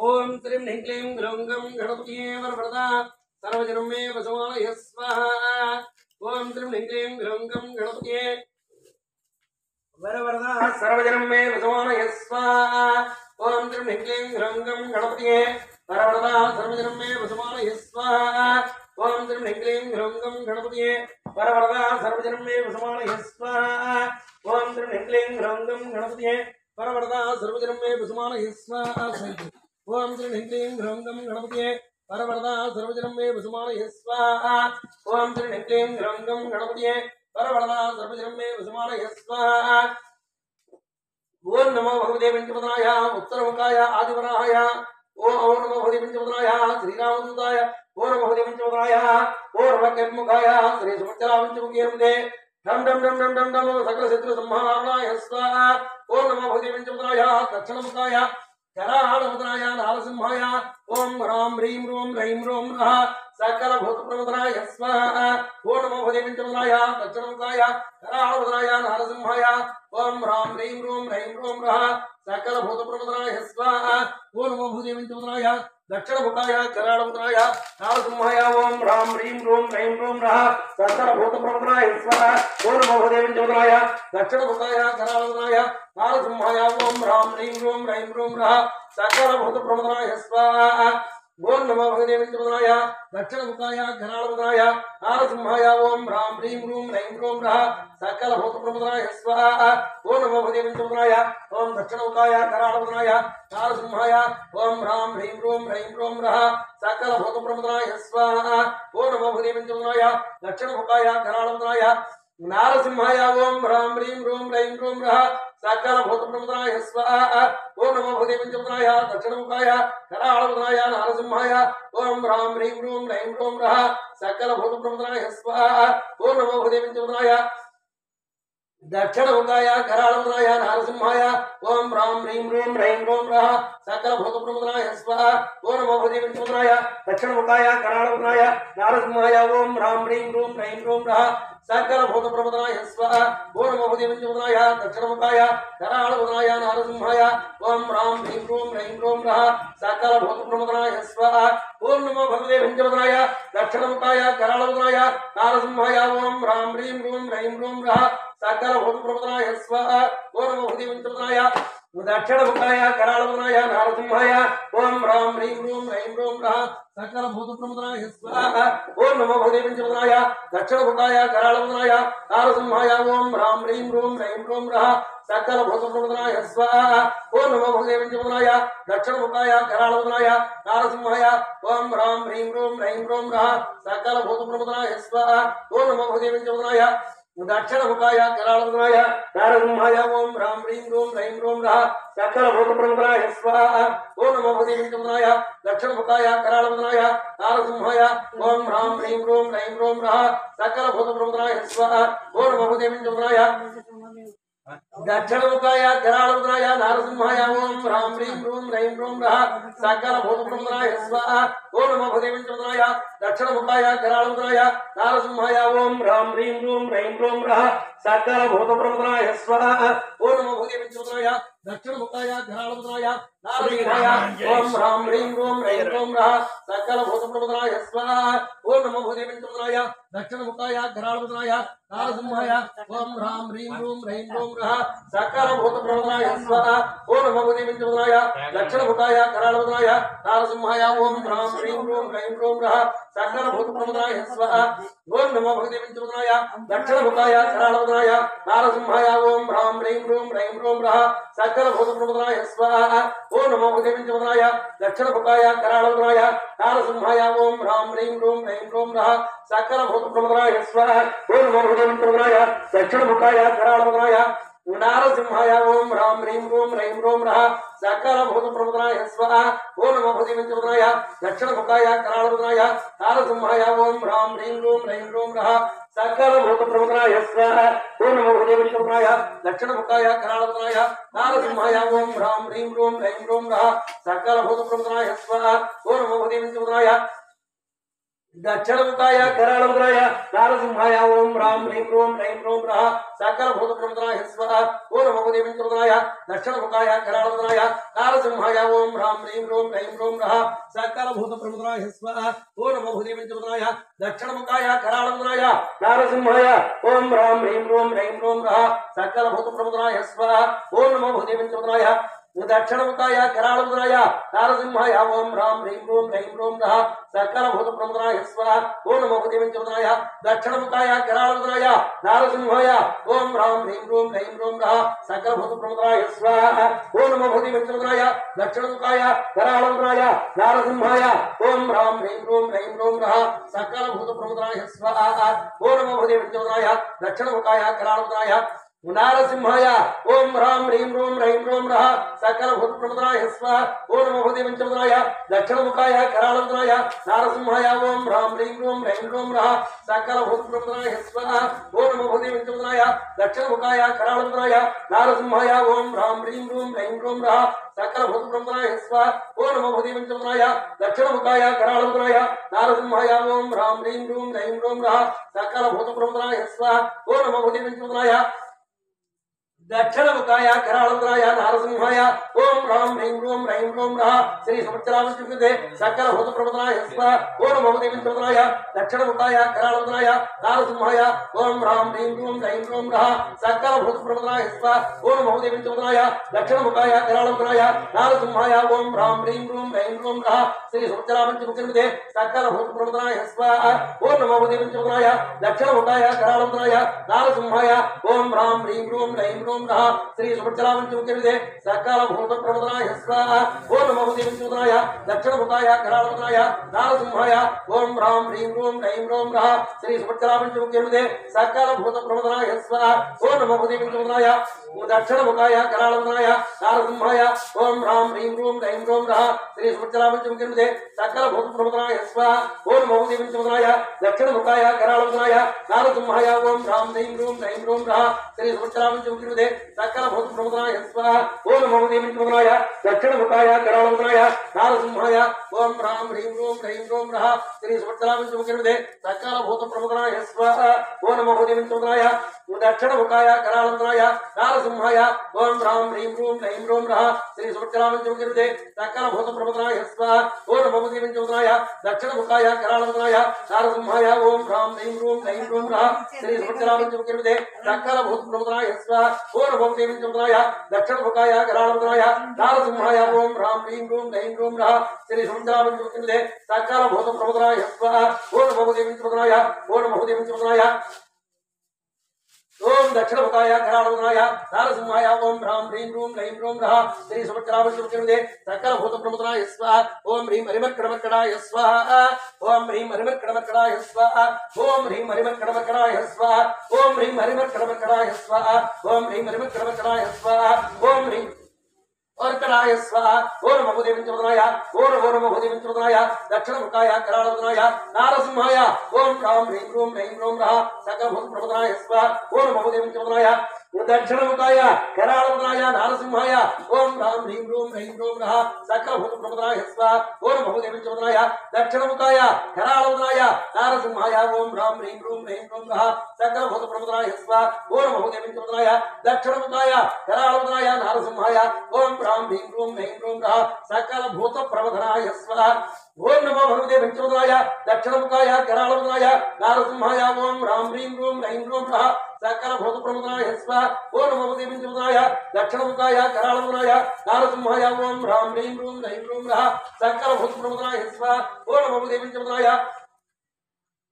ओम श्रीं ह्रीं क्लीं ग्लौं गं गणपतये वरवरदा सर्वजनं मे वसमानय स्वाहा। ओम श्रीं ह्रीं क्लीं ग्लौं गं गणपतये वरवरदा सर्वजनं मे वसमानय स्वाहा। ओम श्रीं ह्रीं क्लीं ग्लौं गं गणपतये वरवरदा सर्वजनं मे वसमानय स्वाहा। ओम श्रीं ह्रीं क्लीं ग्लौं गं गणपतये वरवरदा सर्वजनं मे वसमानय स्वाहा। ओम श्रीं ह्रीं क्लीं ग्लौं गं गणपतये वरवरदा सर्वजनं मे वसमानय स्वाहा। ओम श्रीं ह्रीं क्लीं ग्लौं गं गणपतये वरवरदा सर्वजनं मे वसमानय स्वाहा। ओम श्रीं ह्रीं क्लीं ग्लौं गं गणपतये वरवरदा सर्वजनं मे वसमानय स्वाहा। ओम नमो भगवते पंचपदनाय उत्तरमुखाय आदिवराहाय ओम नमो भगवते पंचपदनाय श्रीरामदूताय ओम नमो भगवते पंचपदनाय ओम नमः श्री सुमचला पंचमुखे डम डम डम डम डम डम सकल शत्रु संहारणाय स्वाहा। ओम नमो भगवते पंचपदनाय दक्षिणमुखाय कराळवदनाय नारसिंहाय ओम राम ह्रीं रों रैं रों नः सकल भूतप्रमदनाय स्वाहा। ओम नमो भगवते पंचपदनाय दक्षिणमुखाय कराळवदनाय नारसिंहाय ओम राम ह्रीं रों रैं रों नः सकल भूतप्रमदनाय स्वाहा। ओम नमो भगवते पंचपदनाय दक्षिणमुखाय कराळवदनाय नारसिंहाय ओम राम ह्रीं रों रैं रों नः सकल भूतप्रमदनाय स्वाहा। ओम नमो भगवते पंचपदनाय दक्षिणमुखाय कराळवदनाय नारसिंहाय ओम राम ह्रीं रों रैं रों नः सकल भूतप्रमदनाय स्वाहा। ओम नमो भगवते पंचपदनाय दक्षिणमुखाय कराळवदनाय नारसिंहाय ओम राम ह्रीं रों रैं रों नः सकल भूतप्रमदनाय स्वाहा। ओम नमो भगवते पंचपदनाय ओम दक्षिणमुखाय कराळवदनाय नारसिंहाय ओम राम ह्रीं रों रैं रों नः सकल भूतप्रमदनाय स्वाहा। ओम नमो भगवते पंचपदनाय दक्षिणमुखाय कराळवदनाय नारसिंहाय ओम राम ह्रीं रों रैं रों नः सकल भूतप्रमदनाय स्वाहा। ओम नमो भगवते पंचपदनाय दक्षिणमुखाय कराळवदनाय नारसिंहाय ओम राम ह्रीं रों रैं रों नः सकल भूतप्रमदनाय स्वाहा। ओम नमो भगवते पंचपदनाय दक्षिणमुखाय कराळवदनाय नारसिंहाय ओम राम ह्रीं रों रैं रों नः सकल भूतप्रमदनाय स्वाहा। ओम नमो भगवते पंचपदनाय दक्षिणमुखाय कराळवदनाय नारसिंहाय ओम राम ह्रीं रों रैं रों नः सकल भूतप्रमदनाय स्वाहा। ओम नमो भगवते पंचपदनाय दक्षिणमुखाय कराळवदनाय नारसिंहाय ओम राम ह्रीं रों रैं रों नः सकल भूतप्रमदनाय स्वाहा। ओम नमो भगवते पंचपदनाय दक्षिणमुखाय कराळवदनाय नारसिंहाय ओम राम ह्रीं रों रैं रों नः सकल भूतप्रमदनाय स्वाहा। ओम नमो भगवते पंचपदनाय दक्षिणमुखाय कराळवदनाय नारसिंहाय ओम राम ह्रीं रों रैं रों नः सकल भूतप्रमदनाय स्वाहा। ओम नमो भगवते पंचपदनाय दक्षिणमुखाय कराळवदनाय नारसिंहाय ओम राम ह्रीं रों रैं रों नः सकल भूतप्रमदनाय स्वाहा। ओम नमो भगवते पंचपदनाय दक्षिणमुखाय कराळवदनाय नारसिंहाय ओम राम ह्रीं रों रैं रों नः सकल भूतप्रमदनाय स्वाहा। ओम नमो भगवते पंचपदनाय दक्षिणमुखाय कराळवदनाय नारसिंहाय ओम राम ह्रीं रों रैं रों नः सकल भूतप्रमदनाय स्वाहा। ओम नमो भगवते पंचपदनाय दक्षिणमुखाय कराळवदनाय नारसिंहाय ओम राम ह्रीं रों रैं रों नः सकल भूतप्रमदनाय स्वाहा। ओम नमो भगवते पंचपदनाय दक्षिणमुखाय कराळवदनाय नारसिंहाय ओम राम ह्रीं रों रैं रों नः सकल भूतप्रमदनाय स्वाहा। ओम नमो भगवते पंचपदनाय दक्षिणमुखाय कराळवदनाय नारसिंहाय ओम राम ह्रीं रों रैं रों नः सकल भूतप्रमदनाय स्वाहा। ओम नमो भगवते पंचपदनाय दक्षिणमुखाय कराळवदनाय नारसिंहाय ओम राम ह्रीं रों रैं रों नः सकल भूतप्रमदनाय स्वाहा। ओम नमो भगवते पंचपदनाय दक्षिणमुखाय कराळवदनाय नारसिंहाय ओम राम ह्रीं रों रैं रों नः सकल भूतप्रमदनाय स्वाहा। ओम नमो भगवते पंचपदनाय दक्षिणमुखाय कराळवदनाय नारसिंहाय ओम राम ह्रीं रों रैं रों नः सकल भूतप्रमदनाय स्वाहा। ओम नमो भगवते पंचपदनाय दक्षिणमुखाय कराळवदनाय नारसिंहाय ओम राम ह्रीं रों रैं रों नः सकल भूतप्रमदनाय स्वाहा। ओम नमो भगवते पंचपदनाय दक्षिणमुखाय कराळवदनाय नारसिंहाय ओम राम ह्रीं रों रैं रों नः सकल भूतप्रमदनाय स्वाहा। ओम नमो भगवते पंचपदनाय दक्षिणमुखाय कराळवदनाय नारसिंहाय ओम राम ह्रीं रों रैं रों नः सकल भूतप्रमदनाय स्वाहा। ओम नमो भगवते पंचपदनाय दक्षिणमुखाय कराळवदनाय नारसिंहाय ओम राम ह्रीं रों रैं रों नः सकल भूतप्रमदनाय स्वाहा। ओम नमो भगवते पंचपदनाय दक्षिणमुखाय कराळवदनाय नारसिंहाय ओम राम ह्रीं रों रैं रों नः सकल भूतप्रमदनाय स्वाहा। ओम नमो भगवते पंचपदनाय दक्षिणमुखाय करालमुद्राय नारसिंहाय ओम राम ह्रीं रोम रैं रोम रः सकलभूतप्रमुद्राय स्वाहा ओम नमो देवीन्द्रमुद्राय दक्षिणमुखाय करालमुद्राय नारसिंहाय ओम राम ह्रीं रोम रैं रोम रः सकलभूतप्रमुद्राय स्वाहा ओम नमो देवीन्द्रमुद्राय दक्षिणमुखाय करालमुद्राय नारसिंहाय ओम राम ह्रीं रोम रैं रोम रः सकलभूतप्रमुद्राय स्वाहा ओम नमो देवीन्द्रमुद्राय दक्षिणमुखाय करालमुद्राय नारसिंहाय ओम राम ह्रीं रोम रैं रोम रः सकलभूतप्रमुद्राय स्वाहा ओम नमो देवीन्द्रमुद्राय दक्षिणमुखाय करालमुद्राय नारसिंहाय ओम राम ह्रीं रोम रैं रोम रः सकलभूतप्रमुद्राय स्वाहा ओम नमो देवीन्द्रमुद्राय दक्षिणमुखाय करालमुद्राय नारसिंहाय ओम राम ह्रीं रोम रैं रोम रः सकलभूतप्रमुद्राय स्वाहा ओम नमो देवीन्द्रमुद्राय दक्षिणमुखाय करालमुद्राय नारसिंहाय ओम राम ह्रीं रोम रैं रोम रः सकलभूतप्रमुद्राय स्वाहा ओम नमो देवीन्द्रमुद्राय दक्षिणमुखाय करालमुद्राय नारसिंहाय ओम राम ह्रीं रोम रैं रोम रः सकलभूतप्रमुद्राय स्वाहा ओम नमो देवीन्द्रमुद्राय दक्षिणमुखाय करालमुद्राय नारसिंहाय ओम राम ह्रीं रोम रैं रोम रः सकलभूतप्रमुद्राय स्वाहा ओम नमो देवीन्द्रमुद्राय दक्षिणमुखाय करालमुद्राय नारसिंहाय ओम राम ह्रीं रोम रैं रोम रः सकलभूतप्रमुद्राय स्वाहा ओम नमो देवीन्द्रमुद्राय दक्षिणमुखाय करालमुद्राय नारसिंहाय ओम राम ह्रीं रोम रैं रोम रः श्री सुभद्राविष्णुकृते सकलभूतप्रमुद्राय स्वाहा ओम नमो देवीन्द्रमुद्राय दक्षिणमुखाय करालमुद्राय नारसिंहाय ओम राम ह्रीं रोम रैं रोम रः सकलभूतप्रमुद्राय स्वाहा ओम नमो देवीन्द्रमुद्राय दक्षिणमुखाय करालमुद्राय नारसिंहाय ओम राम ह्रीं रोम रैं रोम रः श्री सुभद्राविष्णुकृते सकलभूतप्रमुद्राय स्वाहा ओम नमो देवीन्द्रमुद्राय दक्षिणमुखाय करालमुद्राय नारसिंहाय ओम राम ह्रीं रोम रैं रोम श्री सुभद्राविष्णुकृते सकलभूतप्रमुद्राय स्वाहा ओम नमो देवीन्द्रमुद्राय दक्षिणमुखाय करालमुद्राय नारसिंहाय ओम राम ह्रीं रोम रैं रोम रः श्री सुभद्राविष्णुकृते सकलभूतप्रमुद्राय स्वाहा ओम नमो देवीन्द्रमुद्राय दक्षिणमुखाय करालमुद्राय नारसिंहाय ओम राम ह्रीं रोम रैं रोम रः श्री सुभद्राविष्णुकृते सकलभूतप्रमुद्राय स्वाहा ओम नमो देवीन्द्रमुद्राय दक्षिणमुखाय करालमुद्राय नारसिंहाय ओम राम ह्रीं रोम रैं रोम रः श्री सुभद्राविष्णुकृते सकलभूतप्रमुद्राय स्वाहा ओम नमो देवीन्द्रमुद्राय दक्षिणमुखाय करालमुद्राय नारसिंहाय ओम राम ह्रीं रोम रैं रोम रः श्री सुभद्राविष्णुकृते सकलभूतप्रमुद्राय स्वाहा ओम नमो देवीन्द्रमुद्राय दक्षिणमुखाय करालमुद्राय नारसिंहाय ओम राम ह्रीं रोम रैं रोम रः श्री सुभद्राविष्णुकृते सकलभूतप्रमुद्राय स्वाहा ओम नमो देवीन्द्रमुद्राय दक्षिणमुखाय करालमुद्राय नारसिंहाय ओम राम ह्रीं रोम रैं रोम रः श्री सुभद्राविष्णुकृते सकलभूतप्रमुद्राय स्वाहा ओम नमो देवीन्द्रमुद्राय दक्षिणमुखाय करालमुद्राय नारसिंहाय ओम राम ह्रीं रोम रैं रोम रः श्री सुभद्राविष्णुकृते सकलभूतप्रमुद्राय स्वाहा ओम नमो देवीन्द्रमुद्राय ओम नमो देवीन्द्रमुद्राय ओम दक्षिणमुखाय करालमुद्राय नारसिंहाय ओम राम ह्रीं रोम रैं रोम रः श्री सुभद्राविष्णुकृते सकलभूतप्रमुद्राय स्वाहा ओम ह्रीं हरिमर्कटमर्कटाय स्वाहा ओम ह्रीं हरिमर्कटमर्कटाय स्वाहा ओम ह्रीं हरिमर्कटमर्कटाय स्वाहा ओम ह्रीं हरिमर्कटमर्कटाय स्वाहा ओम ह्रीं हरिमर्कटमर्कटाय स्वाहा ओम ह्रीं अर्कणाय स्वाहा ओम नमो देवीन्द्रमुद्राय ओम नमो देवीन्द्रमुद्राय दक्षिणमुखाय करालमुद्राय नारसिंहाय ओम राम ह्रीं रोम रैं रोम रः सकलभूतप्रमुद्राय स्वाहा ओम नमो देवीन्द्रमुद्राय दक्षिणमुखाय करालमुद्राय नारसिंहाय ओम राम ह्रीं रोम रैं रोम रः सकलभूतप्रमुद्राय स्वाहा ओम नमो देवीन्द्रमुद्राय दक्षिणमुखाय करालमुद्राय नारसिंहाय ओम राम ह्रीं रोम रैं रोम रः सकलभूतप्रमुद्राय स्वाहा ओम नमो देवीन्द्रमुद्राय दक्षिणमुखाय करालमुद्राय नारसिंहाय ओम राम ह्रीं रोम रैं रोम रः सकलभूतप्रमुद्राय स्वाहा ओम नमो भगवते पंचमुद्राय दक्षिणमुखाय करालमुद्राय नारसिंहाय ओम राम ह्रीं रोम रैं रोम रः सकलभूतप्रमुद्राय स्वाहा ओम नमो भगवते पंचमुद्राय दक्षिणमुखाय करालमुद्राय नारसिंहाय ओम राम ह्रीं रोम रैं रोम रः सकलभूतप्रमुद्राय स्वाहा ओम नमो भगवते पंचमुद्राय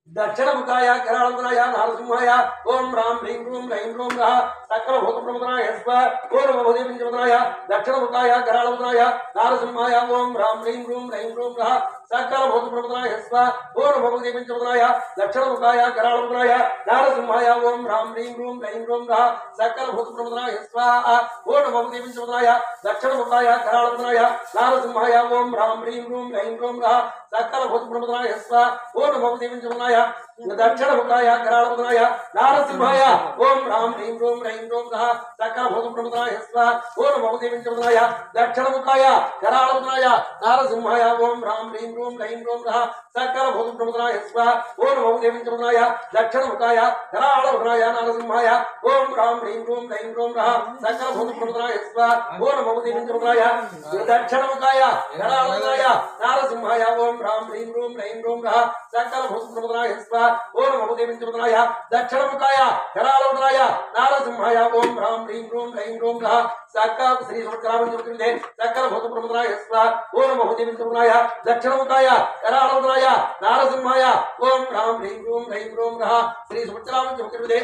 दक्षिणमुखाय करालमुद्राय नारसिंहाय ओम राम ह्रीं रोम रैं रोम रः सकलभूतप्रमुद्राय स्वाहा ओम नमो भगवते पंचमुद्राय दक्षिणमुखाय करालमुद्राय नारसिंहाय ओम राम ह्रीं रोम रैं रोम रः सकलभूतप्रमुद्राय स्वाहा ओम नमो भगवते पंचमुद्राय दक्षिणमुखाय करालमुद्राय नारसिंहाय ओम राम ह्रीं रोम रैं रोम रः सकलभूतप्रमुद्राय स्वाहा ओम नमो भगवते पंचमुद्राय दक्षिणमुखाय करालमुद्राय नारसिंहाय ओम राम ह्रीं रोम रैं रोम रः सकलभूतप्रमुद्राय स्वाहा ओम नमो भगवते पंचमुद्राय दक्षिणमुखाय कराळमुद्राय नारसिंहाय ओम राम ह्रीं रूम रैं रूम रः सकलभूतप्रमुद्राय स्वाहा ओम नमो देवीन्द्रमुद्राय दक्षिणमुखाय कराळमुद्राय नारसिंहाय ओम राम ह्रीं रूम रैं रूम रः सकलभूतप्रमुद्राय स्वाहा ओम नमो देवीन्द्रमुद्राय दक्षिणमुखाय कराळमुद्राय नारसिंहाय ओम राम ह्रीं रूम रैं रूम रः सकलभूतप्रमुद्राय स्वाहा ओम नमो देवीन्द्रमुद्राय दक्षिणमुखाय कराळमुद्राय नारसिंहाय ओम राम ह्रीं रूम रैं रूम रः सकलभूतप्रमुद्राय स्वाहा ओम नमो देवीन्द्रमुद्राय दक्षिणमुखाय कराळमुद्राय नारसिंहाय ओम राम ह्रीं रूम रैं रूम रः सकल श्री सुभद्रावञ्चमुद्रे सकलभूतप्रमुद्राय स्वाहा ओम नमो देवीन्द्रमुद्राय दक्षिणमुखाय कराळमुद्राय नारसिंहाय ओम राम ह्रीं रूम रैं रूम रः श्री सुभद्रावञ्चमुद्रे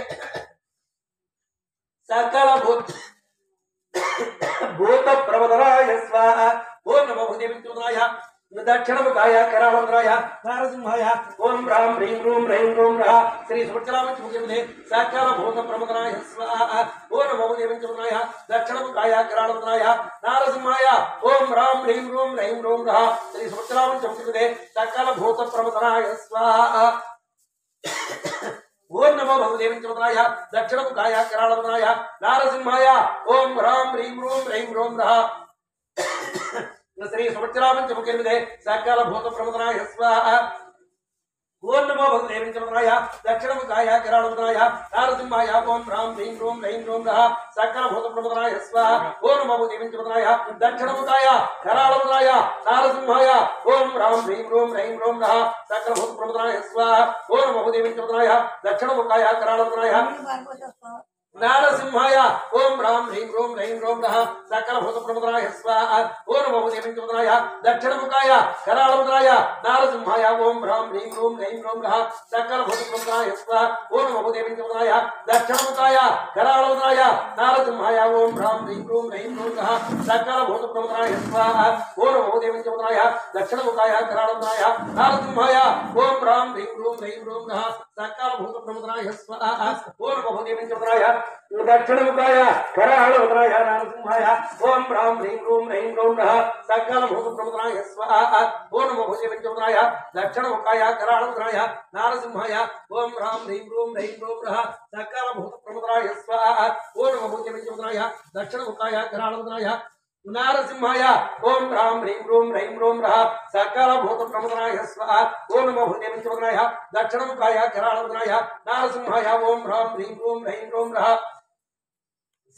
सकलभूतप्रमुद्राय स्वाहा ओम नमो देवीन्द्रमुद्राय दक्षिणमुखाय कराळमुद्राय नारसिंहाय ओम राम ह्रीं रूम रैं रूम रः श्री सुभद्रावञ्चमुद्रे सकलभूतप्रमुद्राय स्वाहा ओम नमो देवीन्द्रमुद्राय दक्षिणमुखाय कराळमुद्राय नारसिंहाय ओम राम ह्रीं रूम रैं रूम रः श्री सुभद्रावञ्चमुद्रे सकलभूतप्रमुद्राय स्वाहा ओम नमो देवीन्द्रमुद्राय दक्षिणमुखाय कराळमुद्राय नारसिंहाय ओम राम ह्रीं रूम रैं रूम रः श्री सुभद्रावञ्चमुखे सकलभूतप्रमुद्राय स्वाहा ओम नमो देवीन्द्रमुद्राय दक्षिणमुखाय कराळमुद्राय नारसिंहाय ओम राम ह्रीं रूम रैं रूम रः सकलभूतप्रमुद्राय स्वाहा ओम नमो देवीन्द्रमुद्राय दक्षिणमुखाय कराळमुद्राय नारसिंहाय ओम राम ह्रीं रूम रैं रूम रः सकलभूतप्रमुद्राय स्वाहा ओम नमो देवीन्द्रमुद्राय दक्षिणमुखाय कराळमुद्राय नारसिंहाय ओम राम ह्रीं रूम रैं रूम रः सकलभूतप्रमुद्राय स्वाहा ओम नमो देवीन्द्रमुद्राय दक्षिणमुखाय कराळमुद्राय नारसिंहाय ओम राम ह्रीं रूम रैं रूम रः सकलभूतप्रमुद्राय स्वाहा ओम नमो देवीन्द्रमुद्राय दक्षिणमुखाय कराळमुद्राय नारसिंहाय ओम राम ह्रीं रूम रैं रूम रः सकलभूतप्रमुद्राय स्वाहा ओम नमो देवीन्द्रमुद्राय दक्षिणमुखाय कराळमुद्राय नारसिंहाय ओम राम ह्रीं रूम रैं रूम रः सकलभूतप्रमुद्राय स्वाहा ओम नमो देवीन्द्रमुद्राय दक्षिणमुखाय कराळमुद्राय नारसिंहाय ओम राम ह्रीं रूम रैं रूम रः सकलभूतप्रमुद्राय स्वाहा ओम नमो देवीन्द्रमुद्राय दक्षिणमुखाय कराळमुद्राय नारसिंहाय ओम राम ह्रीं रूम रैं रूम रः सकलभूतप्रमुद्राय स्वाहा ओम नमो देवीन्द्रमुद्राय दक्षिणमुखाय कराळमुद्राय नारसिंहाय ओम राम ह्रीं रूम रैं रूम रः सकलभूतप्रमुद्राय स्वाहा ओम नमो देवीन्द्रमुद्राय दक्षिणमुखाय कराळमुद्राय नारसिंहाय ओम राम ह्रीं रूम रैं रूम रः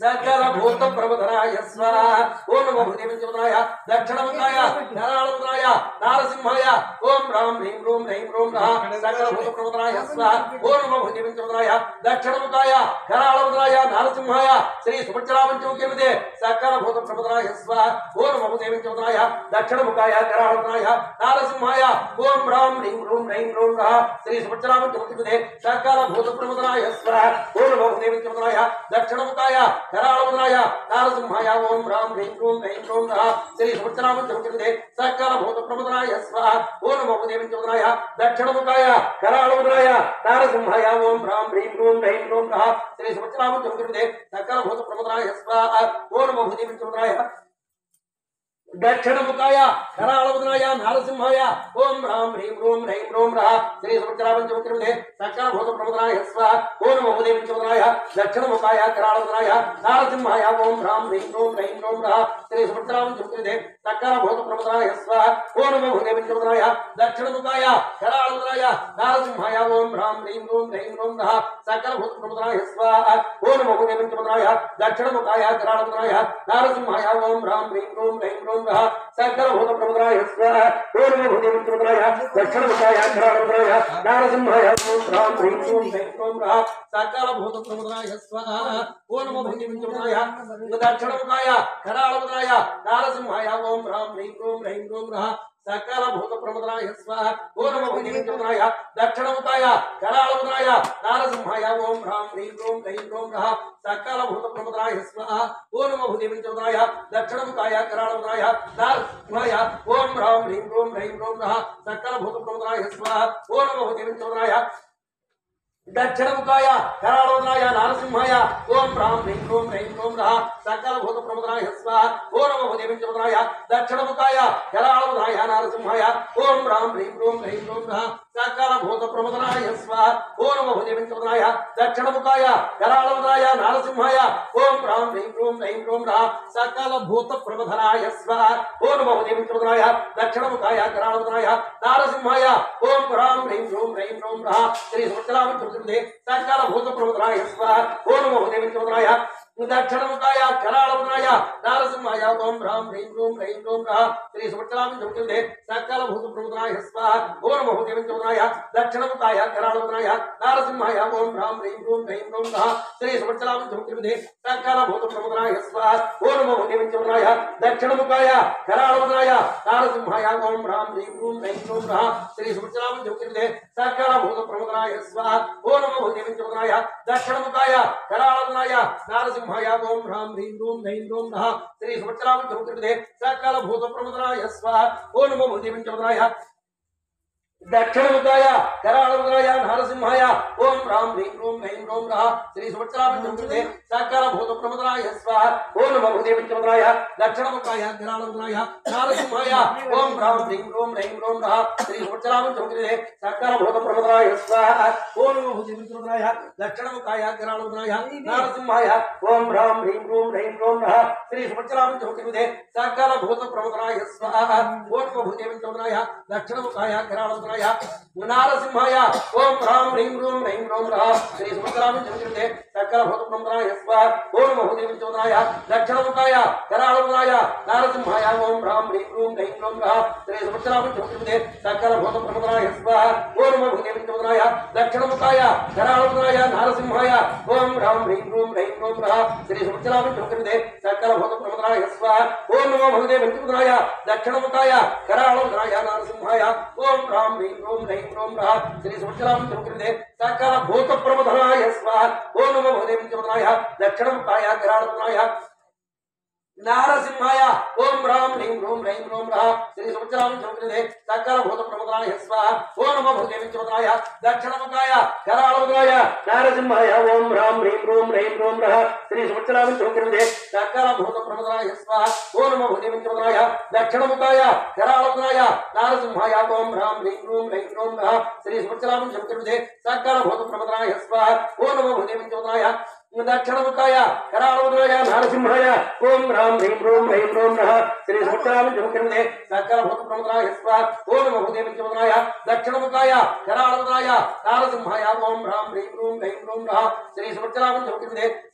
सकलभूतप्रमुद्राय स्वाहा ओम नमो देवीन्द्रमुद्राय दक्षिणमुखाय कराळमुद्राय नारसिंहाय ओम राम ह्रीं रूम रैं रूम रः सकलभूतप्रमुद्राय स्वाहा ओम नमो देवीन्द्रमुद्राय दक्षिणमुखाय कराळमुद्राय नारसिंहाय श्री सुभद्रावञ्चमुखे सकलभूतप्रमुद्राय स्वाहा ओम नमो देवीन्द्रमुद्राय दक्षिणमुखाय कराळमुद्राय नारसिंहाय ओम राम ह्रीं रूम रैं रूम रः श्री सुभद्रावञ्चमुखे सकलभूतप्रमुद्राय स्वाहा ओम नमो देवीन्द्रमुद्राय दक्षिणमुखाय कराळमुद्राय नारसिंहाय ओम राम ह्रीं रूम रैं रूम रः श्री सुभद्रावञ्चमुखे सकलभूतप्रमुद्राय स्वाहा ओम नमो देवीन्द्रमुद्राय दक्षिणमुखाय कराळमुद्राय नारसिंहाय ओम राम ह्रीं रूम रैं रूम रः श्री सुभद्रावञ्चमुखे सकलभूतप्रमुद्राय स्वाहा ओम नमो देवीन्द्रमुद्राय दक्षिणमुखाय कराळमुद्राय नारसिंहाय ओम राम ह्रीं रूम रैं रूम रः श्री सुभद्रावञ्चमुखे सकलभूतप्रमुद्राय स्वाहा ओम नमो देवीन्द्रमुद्राय दक्षिणमुखाय कराळमुद्राय नारसिंहाय ओम राम ह्रीं रूम रैं रूम रः श्री सुभद्रावञ्चमुखे सकलभूतप्रमुद्राय स्वाहा ओम नमो देवीन्द्रमुद्राय दक्षिणमुखाय कराळमुद्राय नारसिंहाय ओम राम ह्रीं रूम रैं रूम रः सकलभूतप्रमुद्राय स्वाहा ओम नमो देवीन्द्रमुद्राय दक्षिणमुखाय कराळमुद्राय नारसिंहाय ओम राम ह्रीं रूम रैं रूम रः सकलभूतप्रमुद्राय स्वाहा ओम नमो देवीन्द्रमुद्राय दक्षिणमुखाय कराळमुद्राय नारसिंहाय ओम राम ह्रीं रूम रैं रूम रः सकलभूतप्रमुद्राय स्वाहा ओम नमो देवीन्द्रमुद्राय दक्षिणमुखाय कराळमुद्राय नारसिंहाय ओम राम ह्रीं रूम रैं रूम रः सकलभूतप्रमुद्राय स्वाहा ओम नमो देवीन्द्रमुद्राय दक्षिणमुखाय कराळमुद्राय नारसिंहाय ओम राम ह्रीं रूम रैं रूम रः सकलभूतप्रमुद्राय स्वाहा ओम नमो देवीन्द्रमुद्राय दक्षिणमुखाय कराळमुद्राय नारसिंहाय ओम राम ह्रीं रूम रैं रूम रः सकलभूतप्रमुद्राय स्वाहा ओम नमो देवीन्द्रमुद्राय दक्षिणमुखाय करालोदनाय नारसिंहाय ओम ह्रां ह्रीं क्रूं ह्रैं क्रूं रः सकलभूतप्रमुखाय स्वाहा ओम नमो भूदेवीचमुखाय दक्षिणमुखाय करालोदनाय नारसिंहाय ओम ह्रां ह्रीं क्रूं ह्रैं क्रूं रः सकलभूतप्रमुखाय स्वाहा ओम नमो भूदेवीचमुखाय दक्षिणमुखाय करालोदनाय नारसिंहाय ओम ह्रां ह्रीं क्रूं ह्रैं क्रूं रः सकलभूतप्रमुखाय स्वाहा ओम नमो भूदेवीचमुखाय दक्षिणमुखाय करालोदनाय नारसिंहाय ओम ह्रां ह्रीं क्रूं ह्रैं क्रूं रः श्री सुचलाम सकल भूत प्रमुखाय स्वाहा ओम नमो भूदेवीचमुखाय दक्षिणमुखाय करालोदनाय नारसिंहाय ओम ह्रां ह्रीं क्रूं ह्रैं क्रूं रः श्री सुचलाम सकल भूत प्रमुखाय स्वाहा ओम नमो भूदेवीचमुखाय दक्षिणमुखाय करालोदनाय नारसिंहाय ओम ह्रां ह्रीं क्रूं ह्रैं क्रूं रः श्री सुचलाम सकल भूत प्रमुखाय स्वाहा ओम नमो भूदेवीचमुखाय दक्षिणमुखाय करालोदनाय नारसिंहाय ओम ह्रां ह्रीं क्रूं ह्रैं क्रूं रः श्री सुचलाम सकल भूत प्रमुखाय स्वाहा ओम नमो भूदेवीचमुखाय दक्षिणमुखाय करालोदनाय नारसिंहाय ओम ह्रां ह्रीं क्रूं ह्रैं क्रूं रः श्री सुचलाम सकल भूत प्रमुखाय स्वाहा ओम नमो भूदेवीचमुखाय दक्षिणमुखाय करालोदनाय नारसिंहाय ओम ह्रां ह्रीं क्रूं ह्रैं क्रूं रः श्री सुचलाम सकल भूत प्रमुखाय स्वाहा ओम नमो भूदेवीचमुखाय दक्षिणमुखाय करालोदनाय नारसिंहाय ओम ह्रां ह्रीं क्रूं ह्रैं क्रूं रः श्री सुचलाम सकल भूत प्रमुखाय स्वाहा ओम नमो भूदेवीचमुखाय दक्षिणमुखाय करालोदनाय नारसिंहाय ओम ह्रां ह्रीं क्रूं ह्रैं क्रूं रः श्री सुचलाम सकल भूत प्रमुखाय स्वाहा ओम नमो भूदेवीचमुखाय दक्षिणमुखाय करालोदनाय नारसिंहाय ओम ह्रां ह्रीं क्रूं ह्रैं क्रूं रः श्री सुचलाम सकल भूत प्रमुखाय स्वाहा ओम नमो भूदेवीचमुखाय दक्षिणमुखाय करालोदनाय नारसिंहाय ओम ह्रां ह्रीं क्रूं ह्रैं क्रूं रः श्री सुचलाम सकल भूत प्रमुखाय स्वाहा ओम नमो भूदेवीचमुखाय दक्षिणमुखाय करालोदनाय नारसिंहाय ओम ह्रां ह्रीं क्रूं ह्रैं क्रूं रः श्री सुचलाम सकल भूत प्रमुखाय स्वाहा ओम नमो भूदेवीचमुखाय दक्षिणमुखाय करालोदनाय नारसिंहाय ओम ह्रां ह्रीं क्रूं ह्रैं क्रूं रः श्री सुचलाम सकल भूत प्रमुखाय स्वाहा ओम नमो भूदेवीचमुखाय दक्षिणमुखाय करालोदनाय नारसिंहाय ओम ह्रां ह्रीं क्रूं ह्रैं क्रूं रः श्री सुचलाम सकल भूत प्रमुखाय स्वाहा ओम नमो भूदेवीचमुखाय दक्षिणमुखाय करालोदनाय नारसिंहाय ओम ह्रां ह्रीं क्रूं ह्रैं क्रूं रः श्री सुचलाम सकल भूत प्रमुखाय स्वाहा ओम नमो भूदेवीचमुखाय दक्षिणमुखाय करालोदनाय नारसिंहाय ओम ह्रां ह्रीं क्रूं ह्रैं क्रूं रः श्री सुचलाम सकल भूत प्रमुखाय स्वाहा ओम नमो भूदेवीचमुखाय दक्षिणमुखाय करालोदनाय नारसिंहाय ओम ह्रां ह्रीं क्रूं ह्रैं क्रूं रः श्री सुचलाम सकल भूत प्रमुखाय स्वाहा ओम नमो भूदेवीचमुखाय दक्षिणमुखाय करालोदनाय नारसिंहाय ओम ह्रां ह्रीं क्रूं ह्रैं क्रूं रः श्री सुचलाम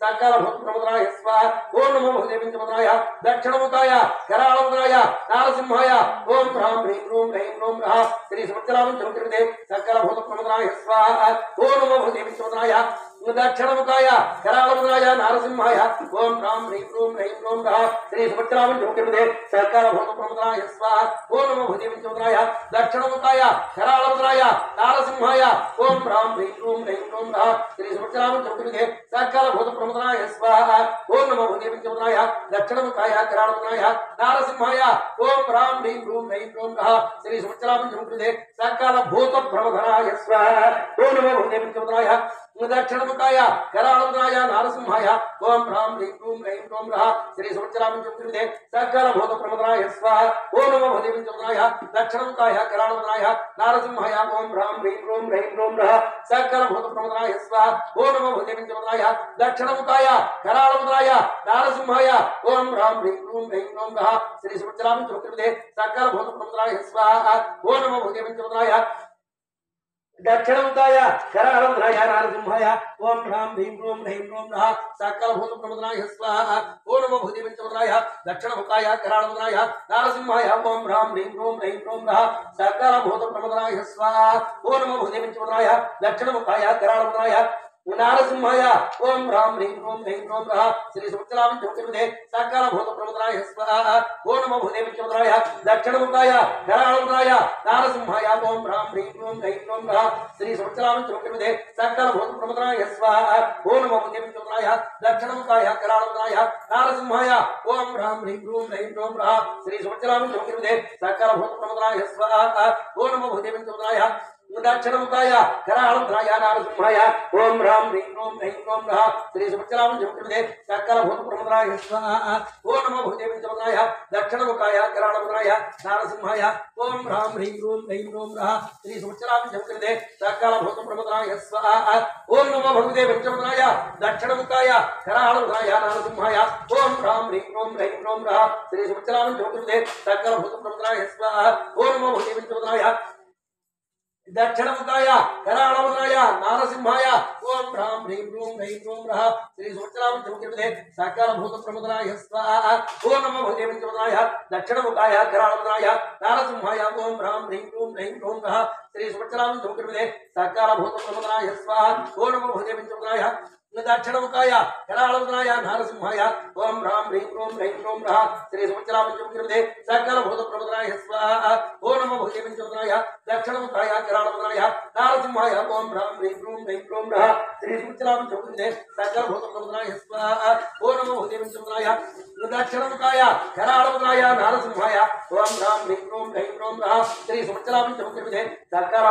सकल भूत प्रमुखाय स्वाहा ओम नमो भूदेवीचमुखाय दक्षिणमुखाय करालोदनाय नारसिंहाय ओम ह्रां ह्रीं क्रूं ह्रैं क्रूं रः श्री सुचलाम सकल भूत प्रमुखाय स्वाहा ओम नमो भूदेवीचमुखाय दक्षिणमुखाय करालोदनाय नारसिंहाय ओम ह्रां ह्रीं क्रूं ह्रैं क्रूं रः श्री सुचलाम सकल भूत प्रमुखाय स्वाहा ओम नमो भूदेवीचमुखाय दक्षिणमुखाय करालोदनाय नारसिंहाय ओम ह्रां ह्रीं क्रूं ह्रैं क्रूं रः श्री सुचलाम सकल भूत प्रमुखाय स्वाहा ओम नमो भूदेवीचमुखाय दक्षिणमुखाय करालोदनाय नारसिंहाय ओम ह्रां ह्रीं क्रूं ह्रैं क्रूं रः श्री सुचलाम सकल भूत प्रमुखाय स्वाहा ओम नमो भूदेवीचमुखाय दक्षिणमुखाय करालोदनाय नारसिंहाय ओम ह्रां ह्रीं क्रूं ह्रैं क्रूं रः श्री सुचलाम सकल भूत प्रमुखाय स्वाहा ओम नमो भूदेवीचमुखाय दक्षिणमुखाय करालोदनाय नारसिंहाय ओम ह्रां ह्रीं क्रूं ह्रैं क्रूं रः सकल भूत प्रमुखाय स्वाहा ओम नमो भूदेवीचमुखाय दक्षिणमुखाय करालोदनाय नारसिंहाय ओम ह्रां ह्रीं क्रूं ह्रैं क्रूं रः श्री सुचलाम सकल भूत प्रमुखाय स्वाहा ओम नमो भूदेवीचमुखाय दक्षिणमुखाय करालोदनाय नारसिंहाय ओम ह्रां ह्रीं क्रूं ह्रैं क्रूं रः सकल भूत प्रमुखाय स्वाहा ओम नमो भूदेवीचमुखाय दक्षिणमुखाय करालोदनाय नारसिंहाय ओम ह्रां ह्रीं क्रूं ह्रैं क्रूं रः सकल भूत प्रमुखाय स्वाहा ओम नमो भूदेवीचमुखाय दक्षिणमुखाय करालोदनाय नारसिंहाय ओम ह्रां ह्रीं क्रूं ह्रैं क्रूं रः श्री सुचलाम सकल भूत प्रमुखाय स्वाहा ओम नमो भूदेवीचमुखाय दक्षिणमुखाय करालोदनाय नारसिंहाय ओम ह्रां ह्रीं क्रूं ह्रैं क्रूं रः श्री सुचलाम सकल भूत प्रमुखाय स्वाहा ओम नमो भूदेवीचमुखाय दक्षिणमुखाय करालोदनाय नारसिंहाय ओम ह्रां ह्रीं क्रूं ह्रैं क्रूं रः श्री सुचलाम सकल भूत प्रमुखाय स्वाहा ओम नमो भूदेवीचमुखाय दक्षिणमुखाय कराळंत्राय नारसिंहाय ओम ह्रां ह्रीं ह्रूं ह्रैं ह्रूं ह्रः श्री सुभद्रामञ्जमुखे सकलभूतप्रमुखाय स्वाहा ओम नमो भगवते पंचमुखाय दक्षिणमुखाय कराळंत्राय नारसिंहाय ओम ह्रां ह्रीं ह्रूं ह्रैं ह्रूं ह्रः श्री सुभद्रामञ्जमुखे सकलभूतप्रमुखाय स्वाहा ओम नमो भगवते पंचमुखाय दक्षिणमुखाय कराळंत्राय नारसिंहाय ओम ह्रां ह्रीं ह्रूं ह्रैं ह्रूं ह्रः श्री सुभद्रामञ्जमुखे सकलभूतप्रमुखाय स्वाहा ओम नमो भगवते पंचमुखाय दक्षिणमुखाय कराळंत्राय नारसिंहाय ओम ह्रां ह्रीं ह्रूं ह्रैं ह्रूं ह्रः श्री सुभद्रामञ्जमुखे सकलभूतप्रमुखाय स्वाहा ओम नमो भगवते पंचमुखाय दक्षिणमुखाय कराळंत्राय नारसिंहाय ओम ह्रां ह्रीं ह्रूं ह्रैं ह्रूं ह्रः श्री सुभद्रामञ्जमुखे सकलभूतप्रमुखाय स्वाहा ओम नमो भगवते पंचमुखाय दक्षिणमुखाय कराळंत्राय नारसिंहाय ओम ह्रां ह्रीं ह्रूं ह्रैं ह्रूं ह्रः श्री सुभद्रामञ्जमुखे सकलभूतप्रमुखाय स्वाहा ओम नमो भगवते पंचमुखाय दक्षिणमुखाय कराळंत्राय नारसिंहाय ओम ह्रां ह्रीं ह्रूं ह्रैं ह्रूं ह्रः श्री सुभद्रामञ्जमुखे सकलभूतप्रमुखाय स्वाहा ओम नमो भगवते पंचमुखाय दक्षिणमुखाय कराळंत्राय नारसिंहाय ओम ह्रां ह्रीं ह्रूं ह्रैं ह्रूं ह्रः श्री सुभद्रामञ्जमुखे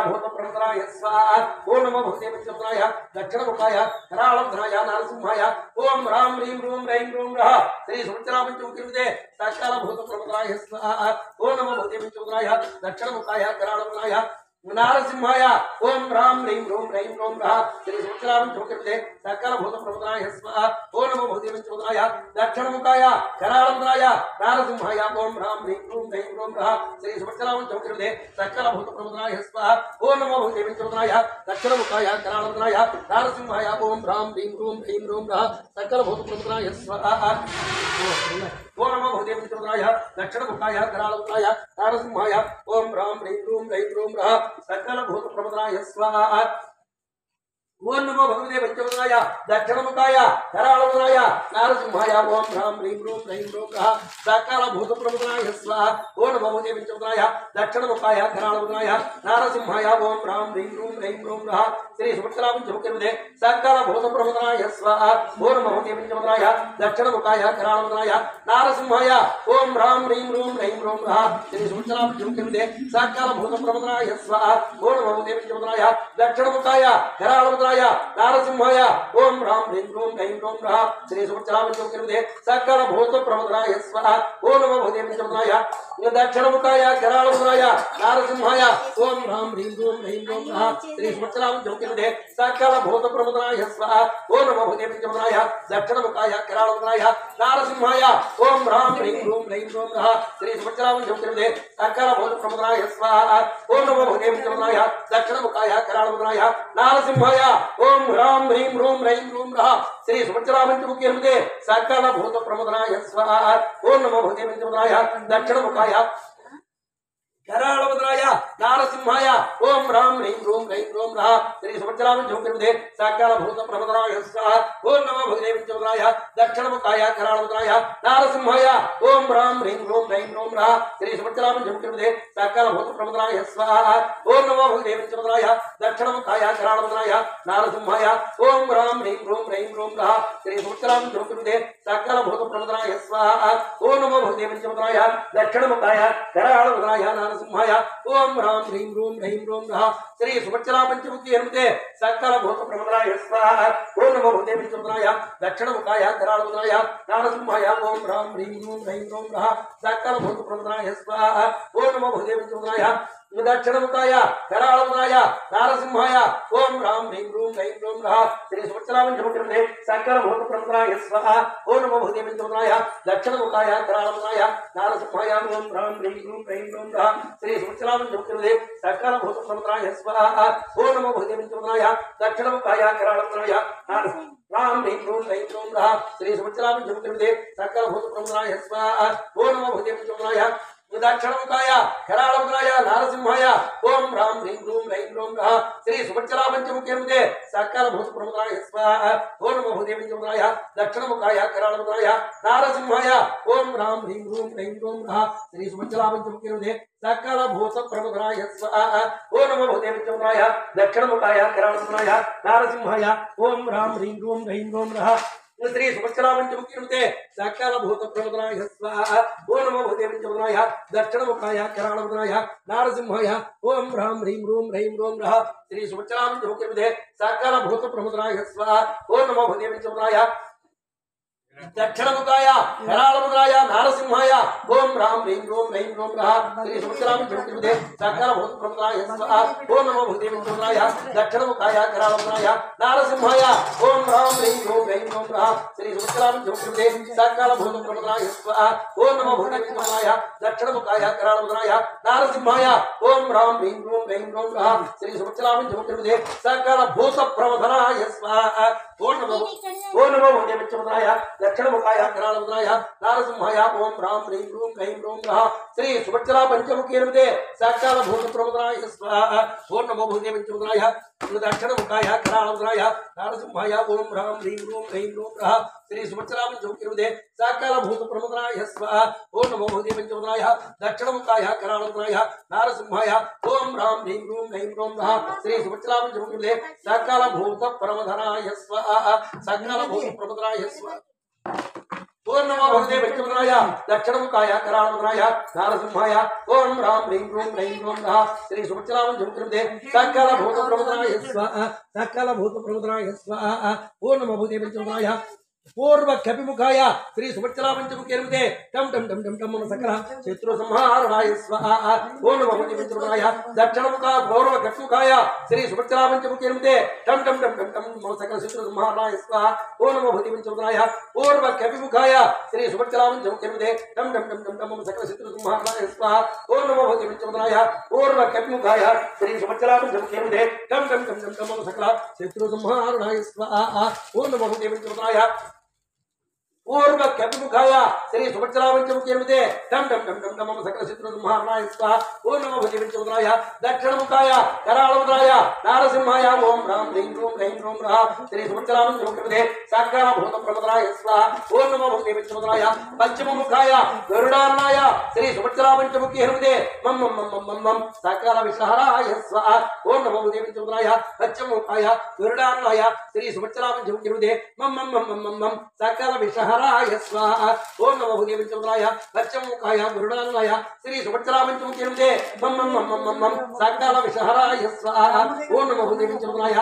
सकलभूतप्रमुखाय स्वाहा ओम नमो भगवते पंचमुखाय दक्षिणमुखाय कराळंत्राय नारसिंहाय ओम ह्रां ह्रीं ह्रूं ह्रैं ह्रूं ह्रः श्री सुभद्रामञ्जमुखे सकलभूतप्रमुखाय स्वाहा ओम नमो भगवते पंचमुखाय दक्षिणमुखाय कराळंत्राय नारसिंहाय ओम ह्रां ह्रीं ह्रूं ह्रैं ह्रूं ह्रः श्री सुभद्रामञ्जमुखे सकलभूतप्रमुखाय स्वाहा ओम नमो भगवते पंचमुखाय दक्षिणमुखाय कराळंत्राय नारसिंहाय ओम ह्रां ह्रीं ह्रूं ह्रैं ह्रूं ह्रः श्री सुभद्रामञ्जमुखे सकलभूतप्रमुखाय स्वाहा ओम नमो भगवते पंचमुखाय दक्षिणमुखाय कराळंत्राय नारसिंहाय ओम ह्रां ह्रीं ह्रूं ह्रैं ह्रूं ह्रः सकलभूतप्रमुखाय स्वाहा ओम नमो भगवते पंचमुखाय दक्षिणमुखाय कराळंत्राय नारसिंहाय ओम ह्रां ह्रीं ह्रूं ह्रैं ह्रूं ह्रः सकलभूतप्रमुखाय स्वाहा ओम नमो भगवते पंचमुखाय दक्षिणमुखाय कराळंत्राय नारसिंहाय ओम ह्रां ह्रीं ह्रूं ह्रैं ह्रूं ह्रः सकलभूतप्रमुखाय स्वाहा ओम नमो भगवते पंचमुखाय दक्षिणमुखाय कराळंत्राय नारसिंहाय ओम ह्रां ह्रीं ह्रूं ह्रैं ह्रूं ह्रः श्री सुभद्रामञ्जमुखे सकलभूतप्रमुखाय स्वाहा ओम नमो भगवते पंचमुखाय दक्षिणमुखाय कराळंत्राय नारसिंहाय ओम ह्रां ह्रीं ह्रूं ह्रैं ह्रूं ह्रः श्री सुभद्रामञ्जमुखे सकलभूतप्रमुखाय स्वाहा ओम नमो भगवते पंचमुखाय दक्षिणमुखाय कराळंत्राय नारसिंहाय ओम ह्रां ह्रीं ह्रूं ह्रैं ह्रूं ह्रः श्री सुभद्रामञ्जमुखे सकलभूतप्रमुखाय स्वाहा ओम नमो भगवते पंचमुखाय दक्षिणमुखाय कराळंत्राय नारसिंहाय ओम ह्रां ह्रीं ह्रूं ह्रैं ह्रूं ह्रः श्री सुभद्रामञ्जमुखे सकलभूतप्रमुखाय स्वाहा ओम नमो भगवते पंचमुखाय दक्षिणमुखाय कराळंत्राय नारसिंहाय ओम ह्रां ह्रीं ह्रूं ह्रैं ह्रूं ह्रः श्री सुभद्रामञ्जमुखे सकलभूतप्रमुखाय स्वाहा ओम नमो भगवते पंचमुखाय दक्षिणमुखाय कराळंत्राय नारसिंहाय ओम ह्रां ह्रीं ह्रूं ह्रैं ह्रूं ह्रः श्री सुभद्रामञ्जमुखे सकलभूतप्रमुखाय स्वाहा ओम नमो भगवते पंचमुखाय दक्षिणमुखाय कराळंत्राय नारसिंहाय ओम ह्रां ह्रीं ह्रूं ह्रैं ह्रूं ह्रः श्री सुभद्रामञ्जमुखे सकलभूतप्रमुखाय स्वाहा ओम नमो भगवते पंचमुखाय दक्षिणमुखाय कराळंत्राय नारसिंहाय ओम ह्रां ह्रीं ह्रूं ह्रैं ह्रूं ह्रः श्री सुभद्रामञ्जमुखे सकलभूतप्रमुखाय स्वाहा ओम नमो भगवते पंचमुखाय दक्षिणमुखाय कराळंत्राय नारसिंहाय ओम ह्रां ह्रीं ह्रूं ह्रैं ह्रूं ह्रः श्री सुभद्रामञ्जमुखे सकलभूतप्रमुखाय स्वाहा ओम नमो भगवते पंचमुखाय दक्षिणमुखाय कराळंत्राय नारसिंहाय ओम ह्रां ह्रीं ह्रूं ह्रैं ह्रूं ह्रः श्री सुभद्रामञ्जमुखे सकलभूतप्रमुखाय स्वाहा ओम नमो भगवते पंचमुखाय दक्षिणमुखाय कराळंत्राय नारसिंहाय ओम ह्रां ह्रीं ह्रूं ह्रैं ह्रूं ह्रः सकलभूतप्रमुखाय स्वाहा ओम नमो भगवते पंचमुखाय दक्षिणमुखाय कराळंत्राय नारसिंहाय ओम ह्रां ह्रीं ह्रूं ह्रैं ह्रूं ह्रः श्री सुभद्रामञ्जमुखे सकलभूतप्रमुखाय स्वाहा ओम नमो भगवते पंचमुखाय दक्षिणमुखाय कराळंत्राय नारसिंहाय ओम ह्रां ह्रीं ह्रूं ह्रैं ह्रूं ह्रः श्री सुभद्रामञ्जमुखे सकलभूतप्रमुखाय स्वाहा ओम नमो भगवते पंचमुखाय दक्षिणमुखाय कराळंत्राय ह्रां ह्रीं ह्रूं ह्रैं ह्रूं ह्रः श्री सुभद्रामञ्जमुखे सकलभूतप्रमुखाय स्वाहा ओम नमो भगवते पंचमुखाय दक्षिणमुखाय कराळंत्राय नारसिंहाय ओम ह्रां ह्रीं ह्रूं ह्रैं ह्रूं ह्रः श्री सुभद्रामञ्जमुखे सकलभूतप्रमुखाय स्वाहा ओम नमो भगवते पंचमुखाय दक्षिणमुखाय कराळंत्राय नारसिंहाय ओम ह्रां ह्रीं ह्रूं ह्रैं ह्रूं ह्रः श्री सुभद्रामञ्जमुखे सकलभूतप्रमुखाय स्वाहा ओम नमो भगवते पंचमुखाय दक्षिणमुखाय कराळंत्राय नारसिंहाय ओम ह्रां ह्रीं ह्रूं ह्रैं ह्रूं ह्रः श्री सुभद्रापंचमुखीर्मुते साक्षालभूतप्रमदनाय स्वाहा ओम नमो भूदेवंचमुदनाय दक्षिणमुखाय कराळमुदनाय नारसिंहाय ओम ह्रां ह्रीं रूं रः श्री सुभद्रापंचमुखीर्मुते साक्षालभूतप्रमदनाय स्वाहा ओम नमो भूदेवंचमुदनाय दक्षिणमुखाय कराळमुदनाय नारसिंहाय ओम ह्रां ह्रीं रूं रः श्री सुभद्रापंचमुखीर्मुते साक्षालभूतप्रमदनाय स्वाहा ओम नमो भूदेवंचमुदनाय दक्षिणमुखाय कराळमुदनाय नारसिंहाय ओम ह्रां ह्रीं रूं रः श्री सुभद्रापंचमुखीर्मुते साक्षालभूतप्रमदनाय स्वाहा ओम नमो भूदेवंचमुदनाय दक्षिणमुखाय कराळमुदनाय नारसिंहाय ओम ह्रां ह्रीं रूं रः श्री सुभद्रापंचमुखीर्मुते साक्षालभूतप्रमदनाय स्वाहा ओम नमो भूदेवंचमुदनाय दक्षिणमुखाय कराळमुदनाय नारसिंहाय ओम ह्रां ह्रीं रूं रः श्री सुभद्रापंचमुखीर्मुते साक्षालभूतप्रमदनाय स्वाहा ओम नमो भूदेवंचमुदनाय दक्षिणमुखाय कराळमुदनाय नारसिंहाय ओम ह्रां ह्रीं रूं रः श्री सुभद्रापंचमुखीर्मुते साक्षालभूतप्रमदनाय स्वाहा ओम नमो भूदेवंचमुदनाय दक्षिणमुखाय कराळमुदनाय नारसिंहाय ओम ह्रां ह्रीं रूं रः श्री सुभद्रापंचमुखीर्मुते साक्षालभूतप्रमदनाय स्वाहा साक्षालभूतप्रमदनाय स्वाहा ओम नमो भूदेवंचमुदनाय दक्षिणमुखाय कराळमुदनाय नारसिंहाय ओम ह्रां ह्रीं रूं रः श्री सुभद्रापंचमुखीर्मुते साक्षालभूतप्रमदनाय स्वाहा साक्षालभूतप्रमदनाय स्वाहा ओम नमो भूदेवंचमुदनाय पूर्व कपिमुखाय श्री सुभद्रापंचमुखीर्मुते टम टम टम टम टम मम सकल शत्रु संहाराय स्वाहा ओम नमो भूदेवंचमुदनाय दक्षिणमुखाय पूर्व कपिमुखाय श्री सुभद्रापंचमुखीर्मुते टम टम टम टम टम मम सकल शत्रु संहाराय स्वाहा ओम नमो भूदेवंचमुदनाय पूर्व कपिमुखाय श्री सुभद्रापंचमुखीर्मुते टम टम टम टम टम मम सकल शत्रु संहाराय स्वाहा ओम नमो भूदेवंचमुदनाय पूर्व कपिमुखाय श्री सुभद्रापंचमुखीर्मुते टम टम टम टम टम मम सकल शत्रु संहाराय स्वाहा ओम नमो भूदेवंचमुदनाय पूर्व कपिमुखाय श्री सुभद्रापंचमुखीर्मुते टम टम टम टम टम मम सकल शत्रु संहाराय स्वाहा ओम नमो भूदेवंचमुदनाय दक्षिणमुखाय कराळमुदनाय नारसिंहाय ओम ह्रां ह्रीं रूं रः श्री सुभद्रापंचमुखीर्मुते साक्षालभूतप्रमदनाय स्वाहा ओम नमो भूदेवंचमुदनाय पंचममुखाय गरुडाननाय श्री सुभद्रापंचमुखीर्मुते मम मम मम मम मम साक्षालविषहराय स्वाहा ओम नमो भूदेवंचमुदनाय पंचममुखाय गरुडाननाय श्री सुभद्रापंचमुखीर्मुते मम मम मम मम मम साक्षालविषहराय स्वाहा ओम नमो भूदेवंचमुदनाय पंचममुखाय गरुडाननाय श्री सुभद्रापंचमुखीर्मुते मम मम मम मम मम साक्षालविषहराय स्वाहा ओम नमो भूदेवंचमुदनाय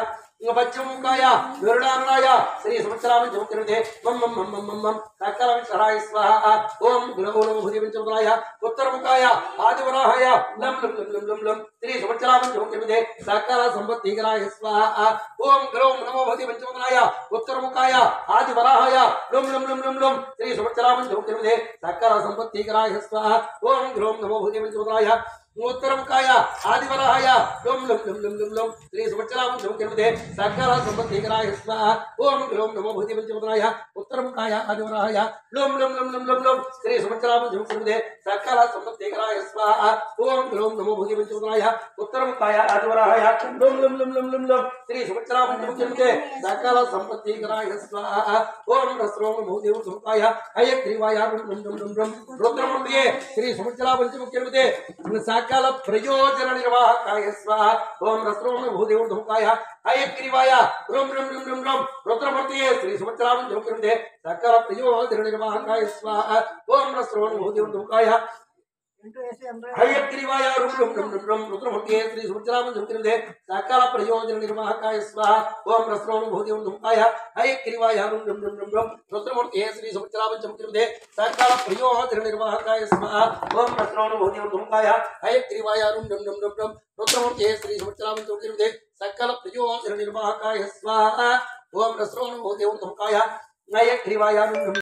पंचमुखाय गरुडाननाय श्री सुभद्रापंचमुखीर्मुते मम मम मम मम मम साक्षालविषहराय स्वाहा ओम नमो भूदेवंचमुदनाय उत्तरमुखाय आदिवराहाय लं लं लं लं लं श्री सुभद्रापंचमुखीर्मुते साक्षालसंपत्तिकराय स्वाहा ओम ग्रौं नमो भूदेवंचमुदनाय उत्तरमुखाय आदिवराहाय लं लं लं लं लं श्री सुभद्रापंचमुखीर्मुते साक्षालसंपत्तिकराय स्वाहा ओम ग्रौं नमो भूदेवंचमुदनाय उत्तरमुखाय आदिवराहाय लं लं लं लं लं लं श्री सुभद्रापंचमुखीर्मुते साक्षालसंपत्तिकराय स्वाहा ओम ग्रौं नमो भूदेवंचमुदनाय उत्तरमुखाय आदिवराहाय लं लं लं लं लं लं श्री सुभद्रापंचमुखीर्मुते साक्षालसंपत्तिकराय स्वाहा ओम ग्रौं नमो भूदेवंचमुदनाय उत्तरमुखाय आदिवराहाय लं लं लं लं लं लं श्री सुभद्रापंचमुखीर्मुते साक्षालसंपत्तिकराय स्वाहा ओम ह्रस्वं भूदेवंचमुखाय हयग्रीवाय लं लं लं लं लं रुद्रमूर्तये श्री सुभद्रापंचमुखीर्मुते साक्षाल प्रयोजन निर्वाहकाय स्वाहा ओम ह्रस्वं भूदेवंचमुखाय हयग्रीवाय लं लं लं लं लं रुद्रमूर्तये श्री सुभद्रापंचमुखीर्मुते साक्षाल प्रयोजन निर्वाहकाय स्वाहा ओम ह्रस्वं भूदेवंचमुखाय हयग्रीवाय लं लं लं लं रुद्रमूर्तये श्री सुभद्रापंचमुखीर्मुते साक्षाल प्रयोजन निर्वाहकाय स्वाहा ओम ह्रस्वं भूदेवंचमुखाय हयग्रीवाय लं लं लं लं रुद्रमूर्तये श्री सुभद्रापंचमुखीर्मुते साक्षाल प्रयोजन निर्वाहकाय स्वाहा ओम ह्रस्वं भूदेवंचमुखाय हयग्रीवाय लं लं लं लं रुद्रमूर्तये श्री सुभद्रापंचमुखीर्मुते साक्षाल प्रयोजन निर्वाहकाय स्वाहा ओम ह्रस्वं भूदेवंचमुखाय हयग्रीवाय लं